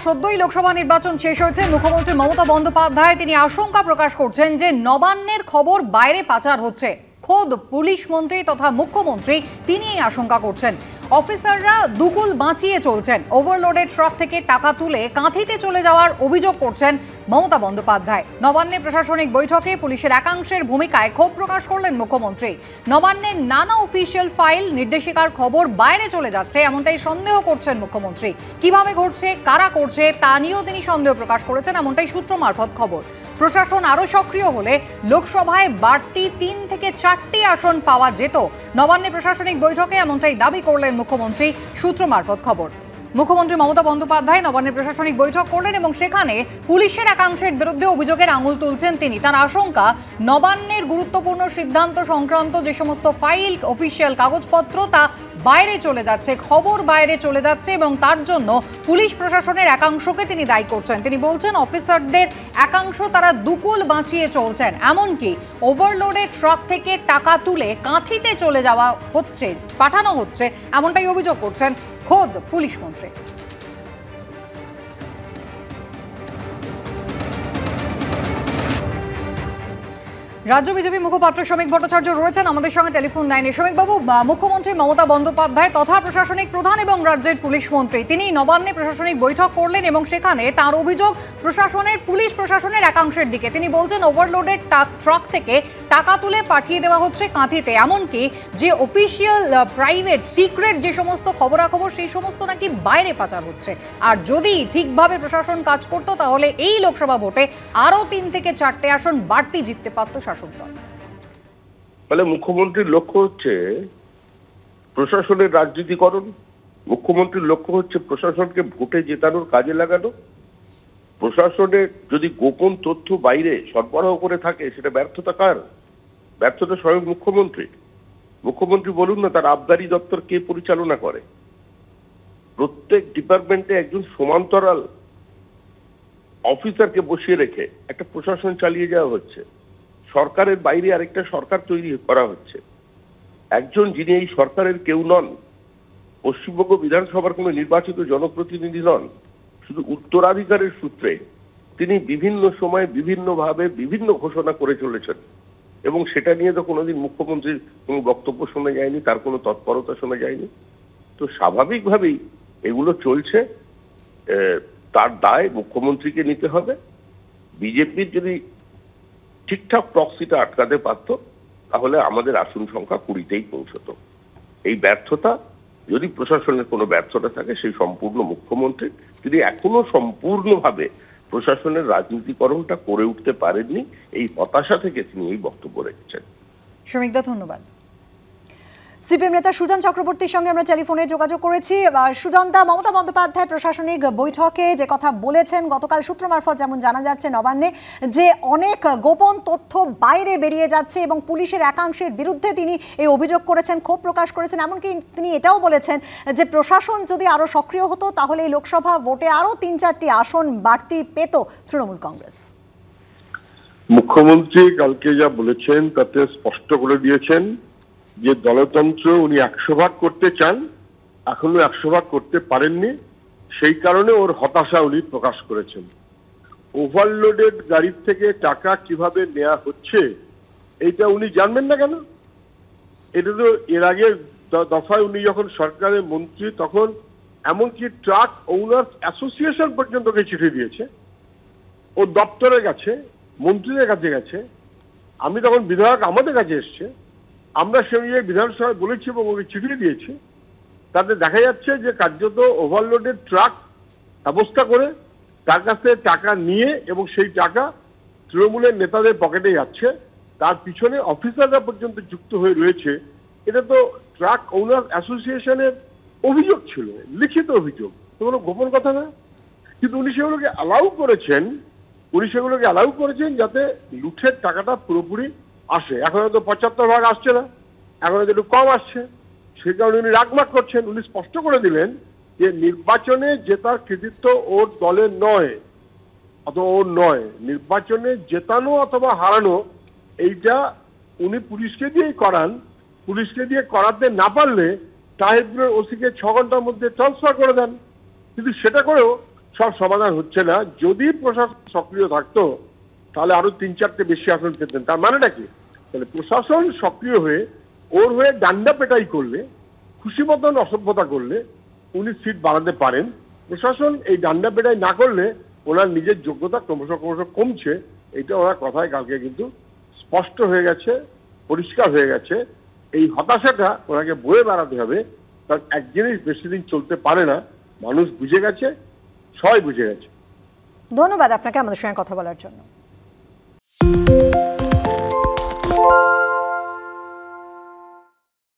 সদ্যই লোকসভা নির্বাচন শেষ হয়েছে। মুখ্যমন্ত্রী মমতা বন্দ্যোপাধ্যায় তিনি আশঙ্কা প্রকাশ করছেন যে নবান্নের খবর বাইরে পাচার হচ্ছে। খোদ পুলিশ মন্ত্রী তথা মুখ্যমন্ত্রী তিনি এই আশঙ্কা করছেন। অফিসাররা দুকুল বাঁচিয়ে চলছেন। ওভারলোডেড ট্রাক থেকে টাকা তুলে কাঁথিতে চলে যাওয়ার অভিযোগ করছেন মমতা বন্দ্যোপাধ্যায়। নবান্নে প্রশাসনিক বৈঠকে পুলিশের একাংশের ভূমিকায় ক্ষোভ প্রকাশ করলেন মুখ্যমন্ত্রী। নবান্নের নানা অফিসিয়াল ফাইল নির্দেশিকার খবর বাইরে চলে যাচ্ছে এমনটাই সন্দেহ করছেন মুখ্যমন্ত্রী। কিভাবে ঘটছে, কারা করছে তা নিয়েও তিনি সন্দেহ প্রকাশ করেছেন এমনটাই সূত্র মারফত খবর। প্রশাসন আরো সক্রিয় হলে লোকসভায় বাড়তি 3 থেকে 4টি আসন পাওয়া যেত। নবান্নে প্রশাসনিক বৈঠকে এমনটাই দাবি করলেন মুখ্যমন্ত্রী, সূত্র মারফত খবর। মুখ্যমন্ত্রী মমতা বন্দ্যোপাধ্যায় নবান্নে প্রশাসনিক বৈঠক করলেন এবং সেখানে পুলিশের একাংশের বিরুদ্ধে অভিযোগের আঙুল তুলছেন তিনি। তার আশঙ্কা, নবান্নের গুরুত্বপূর্ণ সিদ্ধান্ত সংক্রান্ত যে সমস্ত ফাইল, অফিসিয়াল কাগজপত্র তা বাইরে চলে যাচ্ছে, খবর বাইরে চলে যাচ্ছে এবং তার জন্য পুলিশ প্রশাসনের একাংশকে তিনি দায়ী করছেন। তিনি বলছেন অফিসারদের একাংশ তারা দুকুল বাঁচিয়ে চলছেন, এমনকি ওভারলোডেড ট্রাক থেকে টাকা তুলে কাঁথিতে চলে যাওয়া হচ্ছে, পাঠানো হচ্ছে, এমনটাই অভিযোগ করছেন খোদ পুলিশ মন্ত্রী। রাজ্য বিজেপি মুখপাত্র শ্রমিক ভট্টাচার্য রয়েছেন আমাদের সঙ্গে টেলিফোন লাইনে। শ্রমিক বাবু, মুখ্যমন্ত্রী মমতা বন্দ্যোপাধ্যায় তথা প্রশাসনিক প্রধান এবং রাজ্যের পুলিশ মন্ত্রী তিনি নবান্নে প্রশাসনিক বৈঠক করলেন এবং সেখানে তার অভিযোগ পুলিশ প্রশাসনের একাংশের দিকে। তিনি বলছেন ওভারলোডেড ট্রাক থেকে টাকা তুলে পাঠিয়ে দেওয়া হচ্ছে কাঁথিতে, এমনকি যে অফিসিয়াল প্রাইভেট সিক্রেট যে সমস্ত খবরাখবর সেই সমস্ত নাকি বাইরে পাচার হচ্ছে। আর যদি ঠিকভাবে প্রশাসন কাজ করতো তাহলে এই লোকসভা ভোটে আরো 3 থেকে 4টে আসন বাড়তি জিততে পারত শাসক দল। ফলে মুখ্যমন্ত্রীর লক্ষ্য হচ্ছে প্রশাসনের রাজনীতিকরণ। মুখ্যমন্ত্রীর লক্ষ্য হচ্ছে প্রশাসনকে ভোটে জেতানোর কাজে লাগানো। প্রশাসনের যদি গোপন তথ্য বাইরে সরবরাহ করে থাকে সেটা ব্যর্থতা কার? ব্যর্থতা স্বয়ং মুখ্যমন্ত্রী। মুখ্যমন্ত্রী বলুন না তার আবগারি দপ্তর কে পরিচালনা করে? প্রত্যেক ডিপার্টমেন্টে একজন সমান্তরাল অফিসারকে বসিয়ে রেখে একটা প্রশাসন চালিয়ে যাওয়া হচ্ছে। সরকারের বাইরে আরেকটা সরকার তৈরি করা হচ্ছে। একজন যিনি এই সরকারের কেউ নন, পশ্চিমবঙ্গ বিধানসভার কোনো নির্বাচিত জনপ্রতিনিধি নন, শুধু উত্তরাধিকারের সূত্রে তিনি বিভিন্ন সময়ে বিভিন্নভাবে বিভিন্ন ঘোষণা করে চলেছেন এবং সেটা নিয়ে তো কোনোদিন মুখ্যমন্ত্রীর কোনো বক্তব্য শোনা যায়নি, তার কোনো তৎপরতা শোনা যায়নি। তো স্বাভাবিকভাবেই এগুলো চলছে, তার দায় মুখ্যমন্ত্রীকে নিতে হবে। বিজেপির যদি ঠিকঠাক প্রক্সিটা আটকাতে পারত তাহলে আমাদের আসন সংখ্যা 20তেই পৌঁছত। এই ব্যর্থতা, যদি প্রশাসনের কোনো ব্যর্থতা থাকে সেই সম্পূর্ণ মুখ্যমন্ত্রী। তিনি এখনো সম্পূর্ণভাবে প্রশাসনের রাজনীতিকরণটা করে উঠতে পারেননি, এই হতাশা থেকে তিনি এই বক্তব্য রেখেছেন। শ্রমিক দা, ধন্যবাদ। সিপিএম নেতা সুজন চক্রবর্তীর সঙ্গে আমরা টেলিফোনে যোগাযোগ করেছি। সুজন দা, মমতা বন্দ্যোপাধ্যায় প্রশাসনিক বৈঠকে যে কথা বলেছেন গতকাল সূত্র মারফত যেমন জানা যাচ্ছে নবান্নে যে অনেক গোপন তথ্য বাইরে বেরিয়ে যাচ্ছে এবং পুলিশের একাংশের বিরুদ্ধে তিনি এই অভিযোগ করেছেন, ক্ষোভ প্রকাশ করেছেন। এমনকি তিনি এটাও বলেছেন যে প্রশাসন যদি আরো সক্রিয় হতো তাহলে এই লোকসভা ভোটে আরো 3-4টি আসন বাড়তি পেত তৃণমূল কংগ্রেস। মুখ্যমন্ত্রী কালকে যা বলেছেন তাতে স্পষ্ট করে দিয়েছেন যে দলতন্ত্র উনি 100 ভাগ করতে চান, এখনো 100 ভাগ করতে পারেননি, সেই কারণে ওর হতাশা উনি প্রকাশ করেছেন। ওভারলোডেড গাড়ির থেকে টাকা কিভাবে নেওয়া হচ্ছে এইটা উনি জানবেন না কেন? এটা তো এর আগে দফায় উনি যখন সরকারের মন্ত্রী তখন এমনকি ট্রাক ওনার্স অ্যাসোসিয়েশন পর্যন্ত চিঠি দিয়েছে, ও দপ্তরে গেছে, মন্ত্রীদের কাছে গেছে, আমি তখন বিধায়ক আমাদের কাছে এসছে, আমরা সেই বিধানসভায় বলেছি এবং ওকে চিঠি দিয়েছি। তাতে দেখা যাচ্ছে যে কার্যত ওভারলোডেড ট্রাক ব্যবস্থা করে তার কাছে টাকা নিয়ে এবং সেই টাকা তৃণমূলের নেতাদের পকেটে যাচ্ছে, তার পিছনে অফিসাররা পর্যন্ত যুক্ত হয়ে রয়েছে। এটা তো ট্রাক ওনার অ্যাসোসিয়েশনের অভিযোগ ছিল, লিখিত অভিযোগ, তো কোনো গোপন কথা না। কিন্তু উনি সেগুলোকে অ্যালাউ করেছেন যাতে লুঠের টাকাটা পুরোপুরি আসে। এখন হয়তো 75 ভাগ আসছে না, এখন হয়তো একটু কম আসছে, সে কারণে উনি রাগমাগ করছেন। উনি স্পষ্ট করে দিলেন যে নির্বাচনে জেতার কৃতিত্ব ওর দলের নয় অথবা ওর নয়, নির্বাচনে জেতানো অথবা হারানো এইটা উনি পুলিশকে দিয়েই করান। পুলিশকে দিয়ে করাতে না পারলে সাহেবপুরের ওসিকে 6 ঘন্টার মধ্যে ট্রান্সফার করে দেন। কিন্তু সেটা করেও সব সমাধান হচ্ছে না। যদি প্রশাসন সক্রিয় থাকতো তাহলে আরো 3-4টে বেশি আসন পেতেন। তার মানেটা কি? তাহলে প্রশাসন সক্রিয় হয়ে ওর হয়ে ডান্ডা পেটাই করলে, খুশি মতন অসভ্যতা করলে উনি সিট বাড়াতে পারেন। প্রশাসন এই ডান্ডা পেটাই না করলে ওনার নিজের যোগ্যতা ক্রমশ কমছে, এটা ওনার কথায় কালকে কিন্তু স্পষ্ট হয়ে গেছে, পরিষ্কার হয়ে গেছে। এই হতাশাটা ওনাকে বয়ে বেড়াতে হবে, কারণ এক জিনিস বেশি দিন চলতে পারে না। মানুষ বুঝে গেছে, সবাই বুঝে গেছে। ধন্যবাদ আপনাকে আমাদের সঙ্গে কথা বলার জন্য।